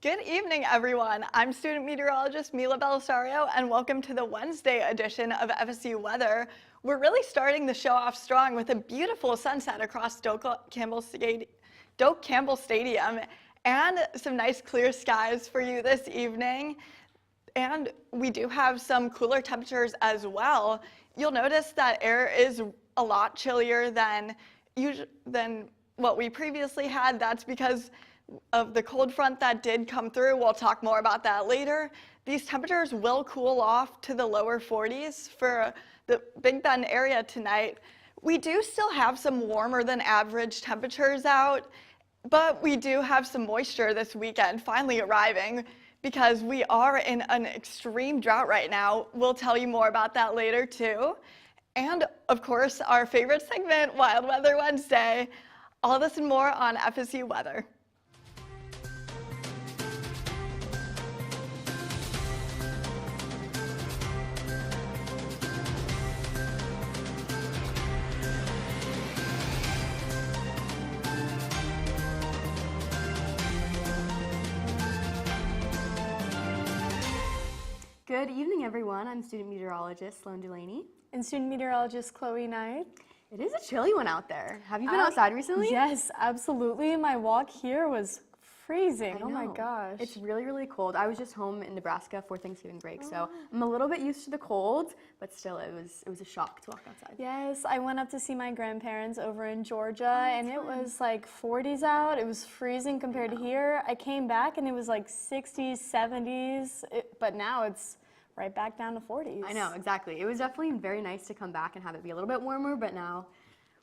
Good evening, everyone. I'm student meteorologist Mila Belisario, and welcome to the Wednesday edition of FSU Weather. We're really starting the show off strong with a beautiful sunset across Doak Campbell Stadium and some nice clear skies for you this evening. And we do have some cooler temperatures as well. You'll notice that air is a lot chillier than what we previously had. That's because of the cold front that did come through. We'll talk more about that later. These temperatures will cool off to the lower 40s for the Big Bend area tonight. We do still have some warmer than average temperatures out, but we do have some moisture this weekend finally arriving because we are in an extreme drought right now. We'll tell you more about that later too. And of course, our favorite segment, Wild Weather Wednesday. All this and more on FSU Weather. Good evening, everyone. I'm student meteorologist Sloan Delaney. And student meteorologist Chloe Knight. It is a chilly one out there. Have you been outside recently? Yes, absolutely. My walk here was freezing. Oh my gosh. It's really, really cold. I was just home in Nebraska for Thanksgiving break, so I'm a little bit used to the cold, but still it was a shock to walk outside. Yes, I went up to see my grandparents over in Georgia, and it was like 40s out. It was freezing compared to here. I came back and it was like 60s, 70s, but now it's right back down to 40s. I know, exactly. It was definitely very nice to come back and have it be a little bit warmer, but now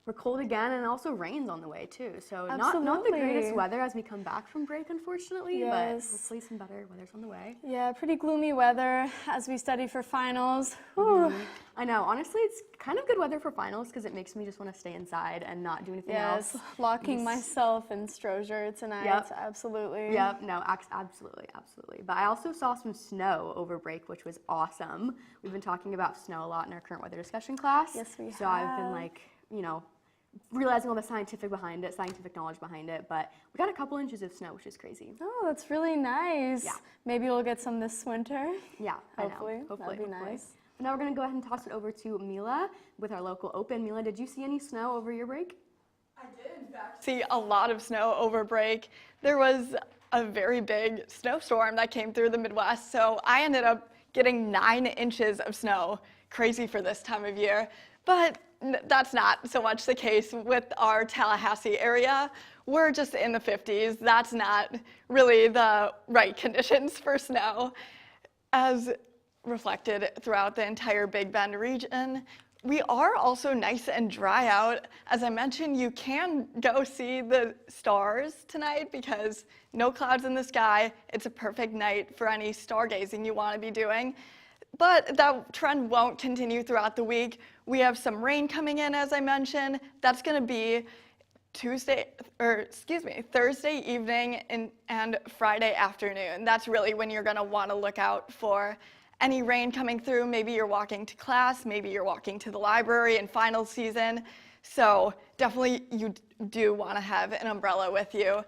we're cold again, and it also rains on the way too. So not the greatest weather as we come back from break, unfortunately, but hopefully some better weather's on the way. Yeah, pretty gloomy weather as we study for finals. I know, honestly, it's kind of good weather for finals because it makes me just want to stay inside and not do anything else. Yes, locking myself in Strozier tonight, absolutely. Yep, no, absolutely. But I also saw some snow over break, which was awesome. We've been talking about snow a lot in our current weather discussion class. Yes, we have. So I've been like, realizing all the scientific knowledge behind it, but we got a couple inches of snow, which is crazy. Oh, that's really nice. Yeah. Maybe we'll get some this winter. Yeah, Hopefully. Hopefully. That'd be nice. But now we're going to go ahead and toss it over to Mila with our local open. Mila, did you see any snow over your break? I did, in fact, see a lot of snow over break. There was a very big snowstorm that came through the Midwest, so I ended up getting 9 inches of snow. Crazy for this time of year. But that's not so much the case with our Tallahassee area. We're just in the 50s. That's not really the right conditions for snow. As reflected throughout the entire Big Bend region, we are also nice and dry out. As I mentioned, you can go see the stars tonight because no clouds in the sky. It's a perfect night for any stargazing you want to be doing. But that trend won't continue throughout the week. We have some rain coming in, as I mentioned. That's going to be Thursday evening and Friday afternoon. That's really when you're going to want to look out for any rain coming through. Maybe you're walking to class, maybe you're walking to the library in final season. So definitely you do want to have an umbrella with you.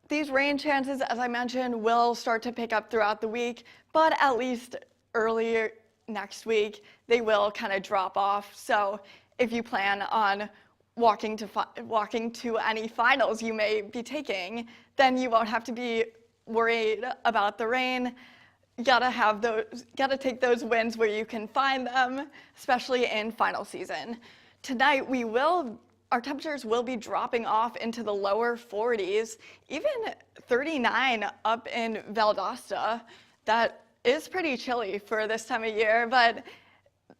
These rain chances, as I mentioned, will start to pick up throughout the week, but at least earlier next week, they will kind of drop off. So if you plan on walking to any finals you may be taking, then you won't have to be worried about the rain. You gotta take those wins where you can find them, especially in final season. Tonight, our temperatures will be dropping off into the lower 40s, even 39 up in Valdosta. That is pretty chilly for this time of year, but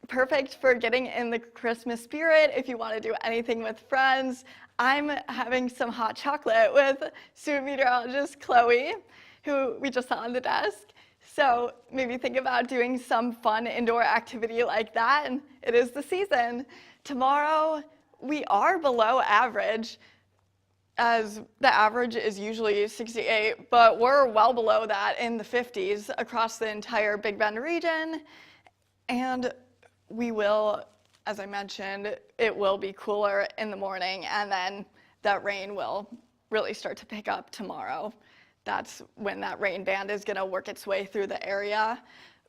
perfect for getting in the Christmas spirit if you want to do anything with friends. I'm having some hot chocolate with student meteorologist Chloe, who we just saw on the desk. So maybe think about doing some fun indoor activity like that, and it is the season. Tomorrow, we are below average, as the average is usually 68, but we're well below that in the 50s across the entire Big Bend region. And we will, as I mentioned, it will be cooler in the morning, and then that rain will really start to pick up tomorrow. that's when that rain band is going to work its way through the area.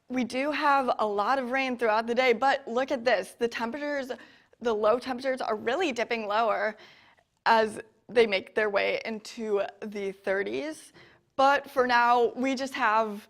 We do have a lot of rain throughout the day, but look at this. The low temperatures are really dipping lower as they make their way into the 30s. But for now, we have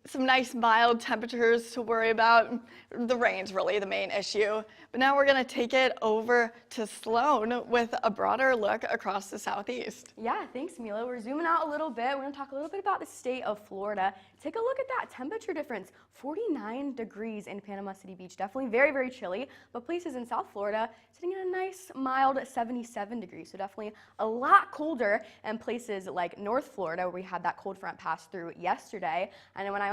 some nice mild temperatures to worry about. The rain's really the main issue. But now we're going to take it over to Sloan with a broader look across the southeast. Yeah, thanks, Mila. We're zooming out a little bit. We're going to talk a little bit about the state of Florida. Take a look at that temperature difference. 49 degrees in Panama City Beach. Definitely very, very chilly. But places in South Florida sitting at a nice, mild 77 degrees. So definitely a lot colder. And places like North Florida, where we had that cold front pass through yesterday. And when I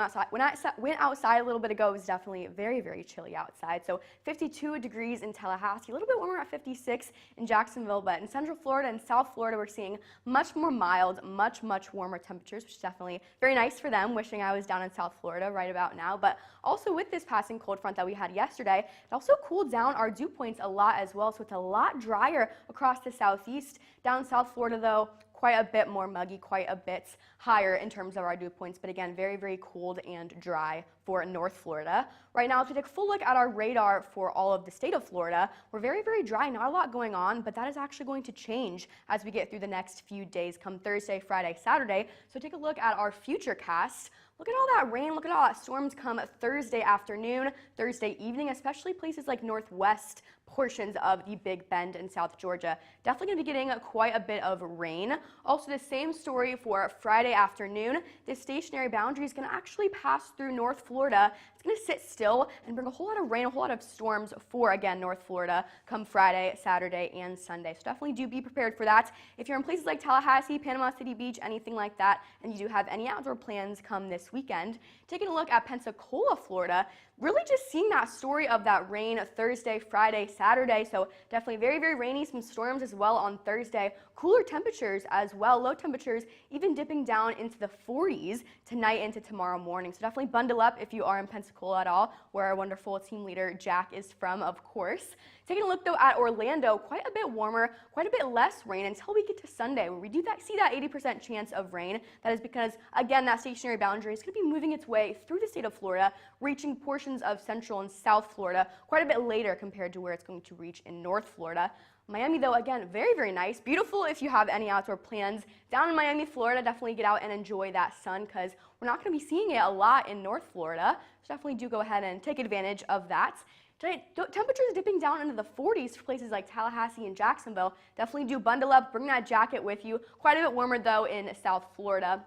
went outside a little bit ago, it was definitely very, very chilly outside. So 52 degrees in Tallahassee, a little bit warmer at 56 in Jacksonville, but in Central Florida and South Florida, we're seeing much more mild, much warmer temperatures, which is definitely very nice for them. Wishing I was down in South Florida right about now. But also with this passing cold front that we had yesterday, it also cooled down our dew points a lot as well. So it's a lot drier across the southeast. Down South Florida, though, quite a bit more muggy, quite a bit higher in terms of our dew points, but again, very, very cold and dry for North Florida. Right now, if we take a full look at our radar for all of the state of Florida, we're very, very dry, not a lot going on, but that is actually going to change as we get through the next few days come Thursday, Friday, Saturday. So take a look at our future cast. Look at all that rain, look at all that storms come Thursday afternoon, Thursday evening, especially places like northwest portions of the Big Bend in South Georgia. Definitely going to be getting quite a bit of rain. Also, the same story for Friday afternoon. This stationary boundary is going to actually pass through North Florida. It's going to sit still and bring a whole lot of rain, a whole lot of storms for, again, North Florida come Friday, Saturday, and Sunday. So definitely do be prepared for that. If you're in places like Tallahassee, Panama City Beach, anything like that, and you do have any outdoor plans come this weekend, taking a look at Pensacola, Florida, really just seeing that story of that rain Thursday, Friday, Saturday. So definitely very, very rainy, some storms as well on Thursday. Cooler temperatures as well, low temperatures even dipping down into the 40s tonight into tomorrow morning. So definitely bundle up if you are in Pensacola at all, where our wonderful team leader Jack is from, of course. Taking a look though at Orlando, quite a bit warmer, quite a bit less rain until we get to Sunday, where we do see that 80% chance of rain. That is because, again, that stationary boundary is going to be moving its way through the state of Florida, reaching portions of Central and South Florida quite a bit later compared to where it's going to reach in North Florida. Miami, though, again, very, very nice. Beautiful if you have any outdoor plans down in Miami, Florida. Definitely get out and enjoy that sun because we're not going to be seeing it a lot in North Florida. So definitely do go ahead and take advantage of that. Today, temperatures dipping down into the 40s for places like Tallahassee and Jacksonville. Definitely do bundle up, bring that jacket with you. Quite a bit warmer, though, in South Florida.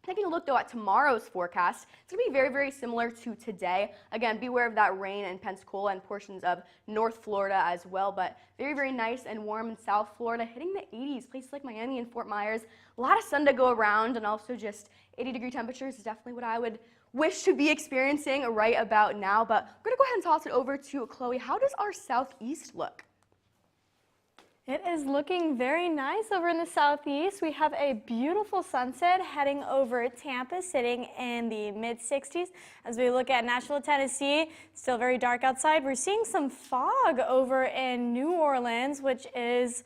Taking a look, though, at tomorrow's forecast, it's going to be very, very similar to today. Again, beware of that rain in Pensacola and portions of North Florida as well, but very, very nice and warm in South Florida, hitting the 80s, places like Miami and Fort Myers. A lot of sun to go around, and also just 80-degree temperatures is definitely what I would wish to be experiencing right about now. But we're going to go ahead and toss it over to Chloe. How does our southeast look? It is looking very nice over in the southeast. We have a beautiful sunset heading over Tampa, sitting in the mid-60s. As we look at Nashville, Tennessee, still very dark outside. We're seeing some fog over in New Orleans, which is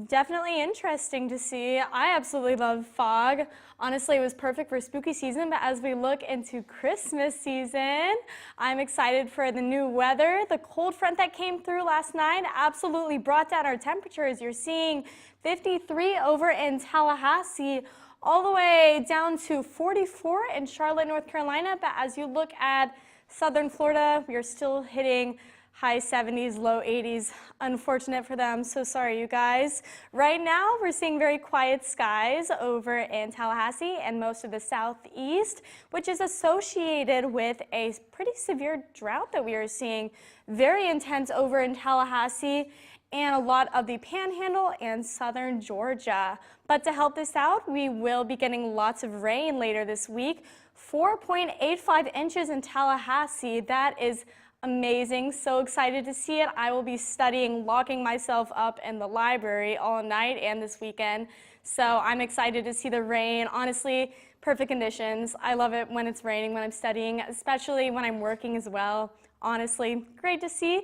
definitely interesting to see. I absolutely love fog. Honestly, it was perfect for spooky season, but as we look into Christmas season, I'm excited for the new weather. The cold front that came through last night absolutely brought down our temperatures. You're seeing 53 over in Tallahassee, all the way down to 44 in Charlotte, North Carolina. But as you look at southern Florida, we are still hitting high 70s, low 80s. Unfortunate for them. So sorry, you guys. Right now, we're seeing very quiet skies over in Tallahassee and most of the southeast, which is associated with a pretty severe drought that we are seeing. Very intense over in Tallahassee and a lot of the Panhandle and southern Georgia. But to help this out, we will be getting lots of rain later this week. 4.85 inches in Tallahassee. That is amazing. So excited to see it. I will be studying, locking myself up in the library all night and this weekend. So I'm excited to see the rain. Honestly, perfect conditions. I love it when it's raining, when I'm studying, especially when I'm working as well. honestly, great to see.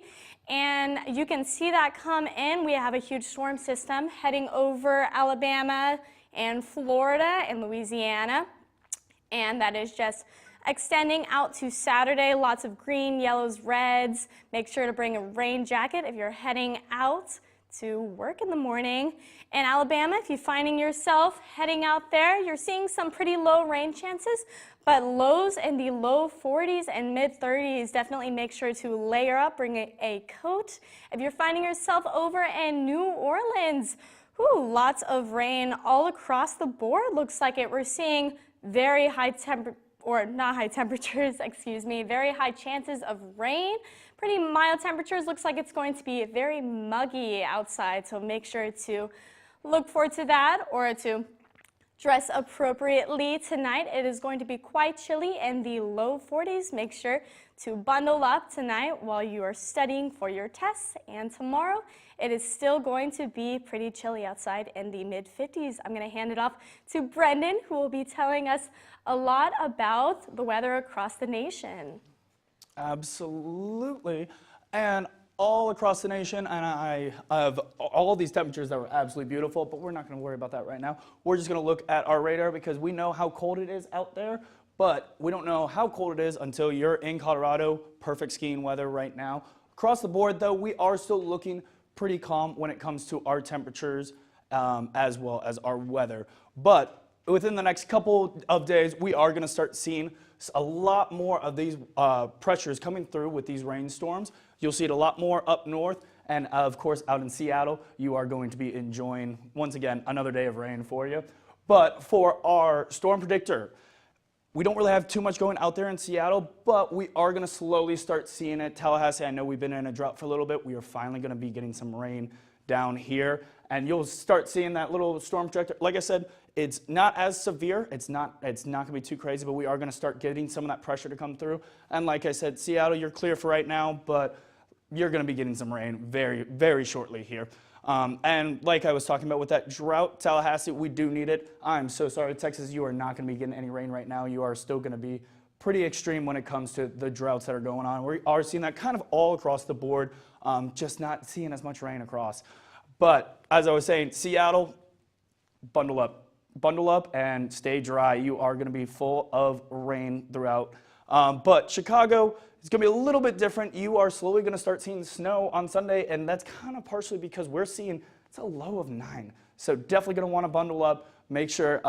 And you can see that come in. We have a huge storm system heading over Alabama and Florida and Louisiana. And that is just extending out to Saturday. Lots of green, yellows, reds. Make sure to bring a rain jacket if you're heading out to work in the morning. In Alabama, if you're finding yourself heading out there, you're seeing some pretty low rain chances, but lows in the low 40s and mid 30s. Definitely make sure to layer up, bring a coat. If you're finding yourself over in New Orleans, lots of rain all across the board. Looks like it. We're seeing very high very high chances of rain. Pretty mild temperatures. Looks like it's going to be very muggy outside, so make sure to look forward to that or to dress appropriately tonight. It is going to be quite chilly in the low 40s. Make sure to bundle up tonight while you are studying for your tests, and tomorrow it is still going to be pretty chilly outside in the mid 50s. I'm going to hand it off to Brendan, who will be telling us a lot about the weather across the nation. Absolutely. And all across the nation, and I have all these temperatures that were absolutely beautiful, but we're not going to worry about that right now. We're just going to look at our radar because we know how cold it is out there, but we don't know how cold it is until you're in Colorado. Perfect skiing weather right now. Across the board, though, we are still looking pretty calm when it comes to our temperatures as well as our weather. But within the next couple of days, we are going to start seeing a lot more of these pressures coming through with these rainstorms. You'll see it a lot more up north, and of course out in Seattle, you are going to be enjoying, once again, another day of rain for you. But for our storm predictor, we don't really have too much going out there in Seattle, but we are going to slowly start seeing it. Tallahassee, I know we've been in a drought for a little bit. We are finally going to be getting some rain down here, and you'll start seeing that little storm projector. Like I said, it's not as severe. It's not going to be too crazy, but we are going to start getting some of that pressure to come through. And like I said, Seattle, you're clear for right now, but you're going to be getting some rain very, very shortly here. And like I was talking about with that drought, Tallahassee, we do need it. I'm so sorry, Texas, you are not going to be getting any rain right now. You are still going to be pretty extreme when it comes to the droughts that are going on. We are seeing that kind of all across the board, just not seeing as much rain across. But as I was saying, Seattle, bundle up and stay dry. You are going to be full of rain throughout. But Chicago is going to be a little bit different. You are slowly going to start seeing snow on Sunday, and that's kind of partially because we're seeing it's a low of 9. So definitely going to want to bundle up. Make sure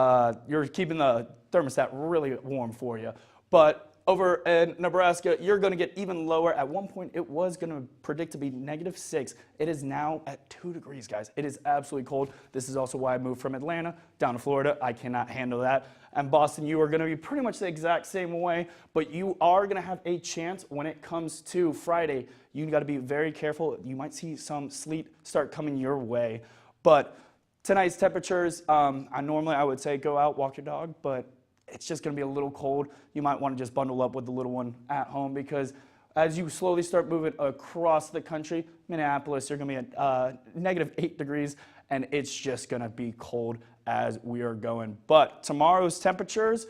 you're keeping the thermostat really warm for you. But over in Nebraska, you're going to get even lower. At one point, it was going to predict to be -6. It is now at 2 degrees, guys. It is absolutely cold. This is also why I moved from Atlanta down to Florida. I cannot handle that. And Boston, you are going to be pretty much the exact same way, but you are going to have a chance when it comes to Friday. You got to be very careful. You might see some sleet start coming your way. But tonight's temperatures, normally I would say go out, walk your dog, but it's just going to be a little cold. You might want to just bundle up with the little one at home because as you slowly start moving across the country, Minneapolis, you're going to be at -8 degrees, and it's just going to be cold as we are going. But tomorrow's temperatures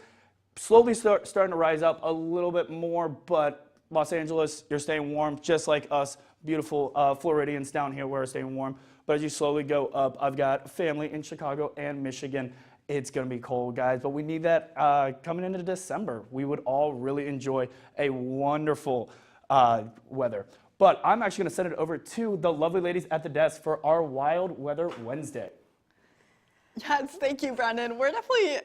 slowly starting to rise up a little bit more, but Los Angeles, you're staying warm just like us beautiful Floridians down here, we're staying warm. But as you slowly go up, I've got family in Chicago and Michigan. It's going to be cold, guys, but we need that coming into December. We would all really enjoy a wonderful weather. But I'm actually going to send it over to the lovely ladies at the desk for our Wild Weather Wednesday. Yes, thank you, Brendan. We're definitely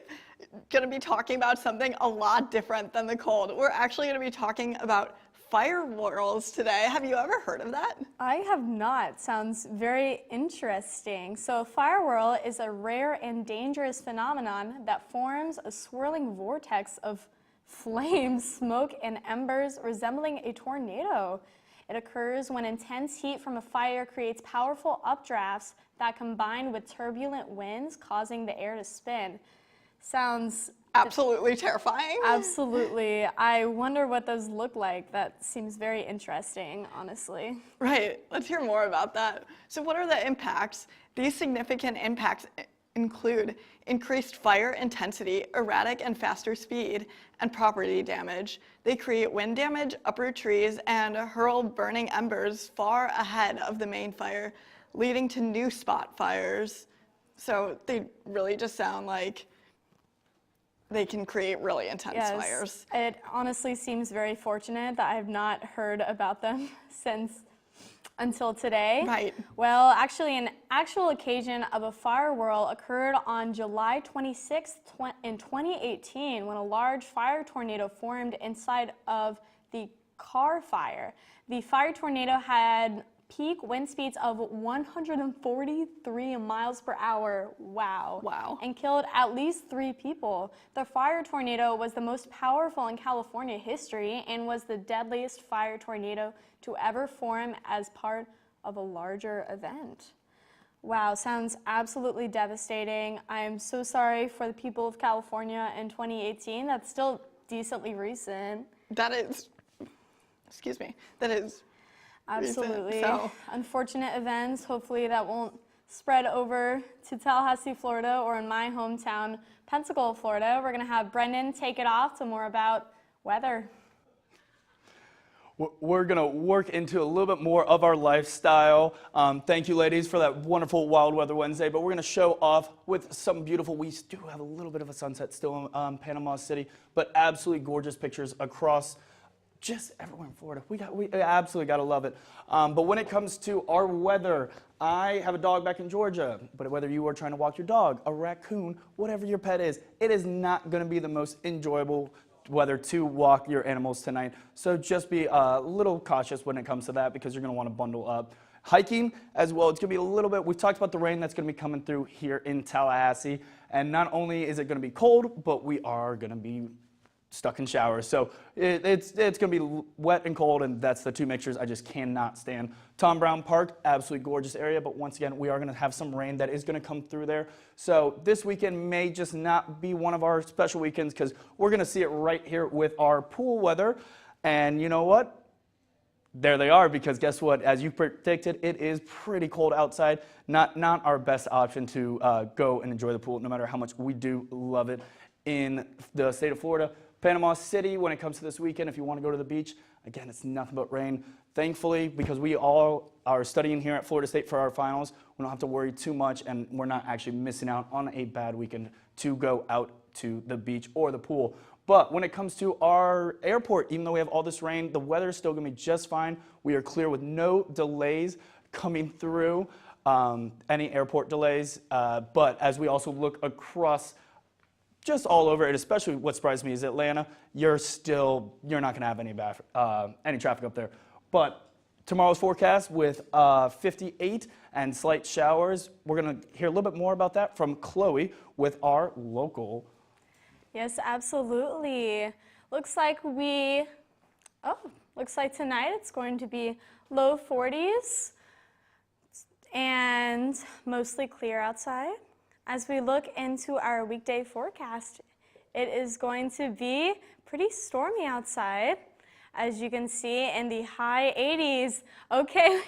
going to be talking about something a lot different than the cold. We're actually going to be talking about fire whirls today. Have you ever heard of that? I have not. Sounds very interesting. So a fire whirl is a rare and dangerous phenomenon that forms a swirling vortex of flames, smoke, and embers resembling a tornado. It occurs when intense heat from a fire creates powerful updrafts that combine with turbulent winds, causing the air to spin. Sounds absolutely terrifying. Absolutely. I wonder what those look like. That seems very interesting, honestly. Right. Let's hear more about that. So what are the impacts? These significant impacts include increased fire intensity, erratic and faster speed, and property damage. They create wind damage, uproot trees, and hurl burning embers far ahead of the main fire, leading to new spot fires. So they really just sound like they can create really intense fires. It honestly seems very fortunate that I have not heard about them until today. Right. Well, actually, an actual occasion of a fire whirl occurred on July 26th in 2018 when a large fire tornado formed inside of the car fire. The fire tornado had peak wind speeds of 143 miles per hour. Wow. And killed at least 3 people. The fire tornado was the most powerful in California history and was the deadliest fire tornado to ever form as part of a larger event. Wow, sounds absolutely devastating. I am so sorry for the people of California in 2018. That's still decently recent. That is, that is absolutely. So. Unfortunate events. Hopefully that won't spread over to Tallahassee, Florida, or in my hometown, Pensacola, Florida. We're going to have Brendan take it off to more about weather. We're going to work into a little bit more of our lifestyle. Thank you, ladies, for that wonderful Wild Weather Wednesday. But we're going to show off with some beautiful, we do have a little bit of a sunset still in Panama City, but absolutely gorgeous pictures across just everywhere in Florida. We absolutely got to love it. But when it comes to our weather, I have a dog back in Georgia, but whether you are trying to walk your dog, a raccoon, whatever your pet is, it is not going to be the most enjoyable weather to walk your animals tonight. So just be a little cautious when it comes to that because you're going to want to bundle up. Hiking as well, it's going to be a little bit, we've talked about the rain that's going to be coming through here in Tallahassee. And not only is it going to be cold, but we are going to be stuck in showers. So it's going to be wet and cold, and that's the two mixtures I just cannot stand. Tom Brown Park, absolutely gorgeous area, but once again, we are going to have some rain that is going to come through there. So this weekend may just not be one of our special weekends because we're going to see it right here with our pool weather. And you know what? There they are, because guess what? As you predicted, it is pretty cold outside. Not our best option to go and enjoy the pool, no matter how much we do love it in the state of Florida. Panama City, when it comes to this weekend, if you want to go to the beach, again, it's nothing but rain. Thankfully, because we all are studying here at Florida State for our finals, we don't have to worry too much, and we're not actually missing out on a bad weekend to go out to the beach or the pool. But when it comes to our airport, even though we have all this rain, the weather is still going to be just fine. We are clear with no delays coming through, any airport delays. But as we also look across just all over it, especially what surprised me is Atlanta, you're not going to have any traffic up there. But tomorrow's forecast with 58 and slight showers. We're going to hear a little bit more about that from Chloe with our local. Yes, absolutely. Looks like tonight it's going to be low 40s and mostly clear outside. As we look into our weekday forecast, it is going to be pretty stormy outside, as you can see, in the high 80s. Okay,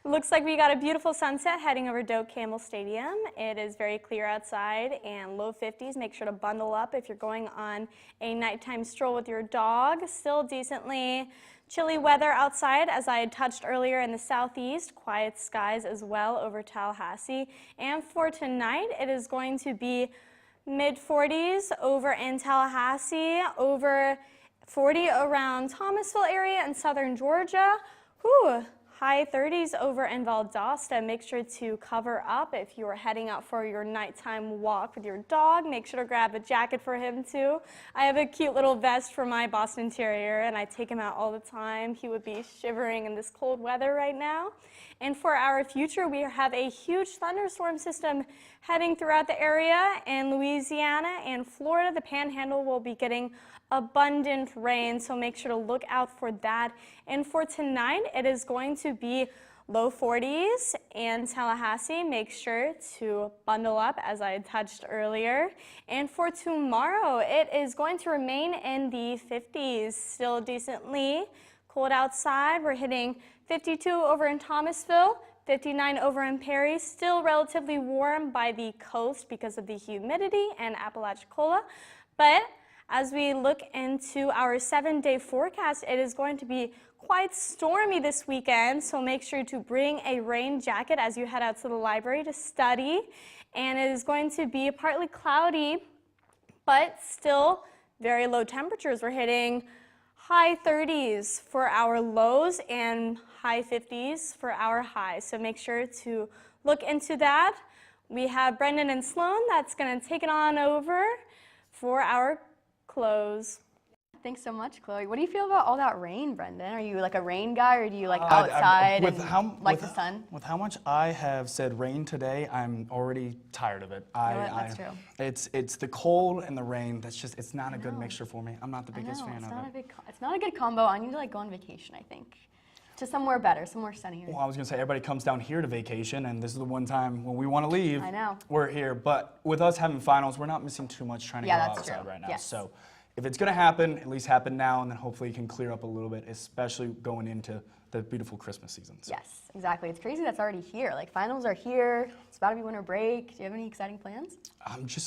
looks like we got a beautiful sunset heading over Doak Campbell Stadium. It is very clear outside and low 50s. Make sure to bundle up if you're going on a nighttime stroll with your dog. Still decently chilly weather outside, as I had touched earlier in the southeast. Quiet skies as well over Tallahassee. And for tonight, it is going to be mid-40s over in Tallahassee, over 40 around Thomasville area and southern Georgia. Whew. High 30s over in Valdosta. Make sure to cover up if you are heading out for your nighttime walk with your dog. Make sure to grab a jacket for him too. I have a cute little vest for my Boston Terrier, and I take him out all the time. He would be shivering in this cold weather right now. And for our future, we have a huge thunderstorm system heading throughout the area in Louisiana and Florida. The Panhandle will be getting abundant rain, so make sure to look out for that. And for tonight, it is going to be low 40s in Tallahassee. Make sure to bundle up, as I had touched earlier. And for tomorrow, it is going to remain in the 50s, still decently cold outside. We're hitting 52 over in Thomasville, 59 over in Perry. Still relatively warm by the coast because of the humidity and Apalachicola. But as we look into our 7-day forecast, it is going to be quite stormy this weekend, so make sure to bring a rain jacket as you head out to the library to study. And it is going to be partly cloudy, but still very low temperatures. We're hitting high 30s for our lows and high 50s for our highs, so make sure to look into that. We have Brendan and Sloan that's going to take it on over for our close. Thanks so much, Chloe. What do you feel about all that rain, Brendan? Are you like a rain guy, or do you like outside and like the sun? With how much I have said rain today, I'm already tired of it. That's true. It's the cold and the rain. It's not a good mixture for me. I'm not the biggest fan of it. It's not a good combo. I need to like go on vacation, I think. To somewhere better, somewhere sunnier. Well, I was gonna say everybody comes down here to vacation, and this is the one time when we want to leave. I know. We're here, but with us having finals, we're not missing too much trying to go outside right now. Yes. So if it's gonna happen, at least happen now, and then hopefully it can clear up a little bit, especially going into the beautiful Christmas season. So. Yes, exactly. It's crazy that's already here. Like finals are here. It's about to be winter break. Do you have any exciting plans?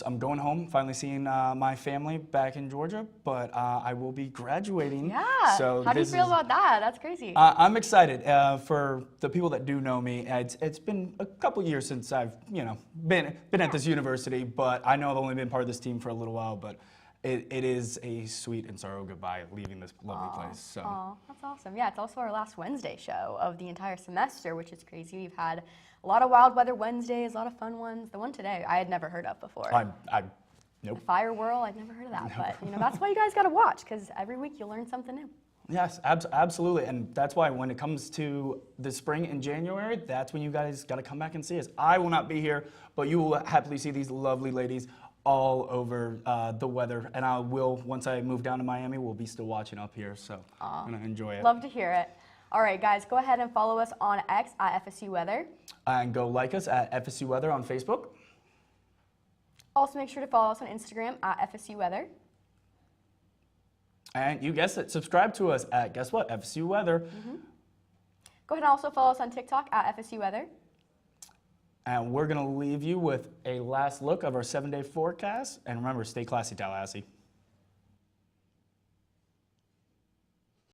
I'm going home, finally seeing my family back in Georgia, but I will be graduating. Yeah. So how do you feel about that? That's crazy. I'm excited. For the people that do know me, it's been a couple years since I've been at this university, but I know I've only been part of this team for a little while, but it is a sweet and sorrow goodbye leaving this lovely place. So. That's awesome. Yeah, it's also our last Wednesday show of the entire semester, which is crazy. We've had a lot of wild weather Wednesdays, a lot of fun ones. The one today I had never heard of before. Nope. The Fire Whirl, I'd never heard of that, but that's why you guys got to watch, because every week you'll learn something new. Yes, absolutely, and that's why when it comes to the spring in January, that's when you guys got to come back and see us. I will not be here, but you will happily see these lovely ladies all over the weather, and I will, once I move down to Miami, we'll be still watching up here, so I'm going to enjoy it. Love to hear it. All right, guys, go ahead and follow us on X at FSU Weather. And go like us at FSU Weather on Facebook. Also, make sure to follow us on Instagram at FSU Weather. And you guessed it, subscribe to us at, guess what, FSU Weather. Go ahead and also follow us on TikTok at FSU Weather. And we're going to leave you with a last look of our 7-day forecast. And remember, stay classy, Tallahassee.